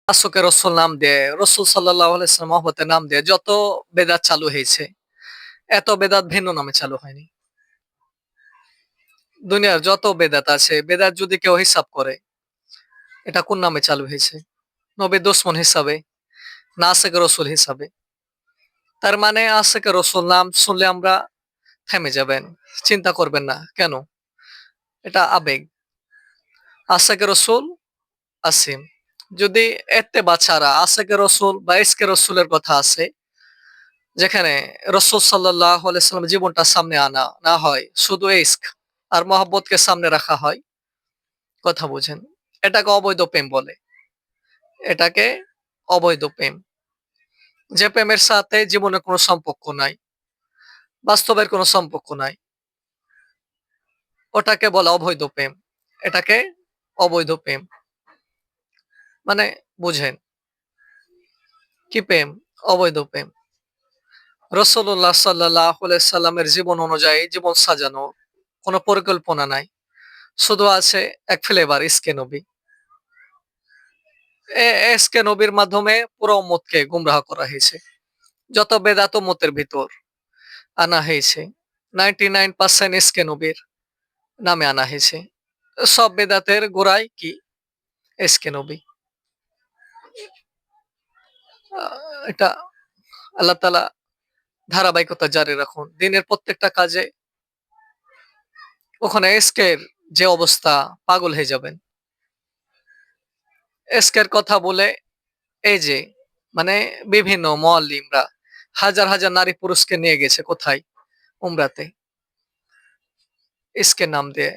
আশকে রসুল নাম দিয়ে, রসুল সাল্লাল্লাহু আলাইহি ওয়াসাল্লাম মহব্বতের নাম দিয়ে যত বেদাত চালু হয়েছে, এত বেদাত ভিন্ন নামে চালু হয়নি। দুনিয়ার যত বেদাত আছে, বেদাত যদি কেউ হিসাব করে, এটা কোন নামে চালু হয়েছে? নবীর দুশমন হিসাবে, না আশিকে রসুল হিসাবে। তার মানে আশিকে রসুল নাম শুনলে আমরা থেমে যাবেন, চিন্তা করবেন না। কেন? এটা আবেগ। আশিকে রসুল আসিম। যদি এত্তেবা ছাড়া আশিকে রসুল বা ইশকে রসুলের কথা আছে, যেখানে রসুল সাল্লাল্লাহু আলাইহি ওয়াসাল্লাম জীবনটা সামনে আনা না হয়, শুধু ইশক আর মহব্বতকে সামনে রাখা হয়, কথা বুঝেন? এটাকে অবৈধ প্রেম বলে। এটাকে অবৈধ প্রেম। যে প্রেমের সাথে জীবনের কোনো সম্পর্ক নাই, বাস্তবের কোনো সম্পর্ক নাই, ওটাকে বলে অবৈধ প্রেম। এটাকে অবৈধ প্রেম। মানে বুঝেন কি প্রেম? অবৈধ প্রেম। রাসূলুল্লাহ সাল্লাল্লাহু আলাইহি সাল্লামের জীবন অনুযায়ী জীবন সাজানো, কোনো পরিকল্পনা নাই। শুধু আছে এক ফ্লেভার ইশকে নবী। ইশকে নবীর মাধ্যমে পুরো উম্মতকে গুমরাহ করা হয়েছে। যত বেদাত উম্মতের ভিতর আনা হয়েছে, 99% ইশকে নবীর নামে আনা হয়েছে। সব বেদাতের গোড়ায় কি? ইশকে নবী। এটা আল্লাহ তাআলা ধারাবাহিকতা জারি রাখুন। দিনের প্রত্যেকটা কাজে ওখানে ইশকের যে অবস্থা, পাগল হয়ে যাবেন। ইশকের কথা বলে এই যে মানে বিভিন্ন মুআল্লিমরা হাজার, হাজার নারী পুরুষকে নিয়ে গেছে কোথায়? উমরাতে। ইশকের নাম দিয়ে।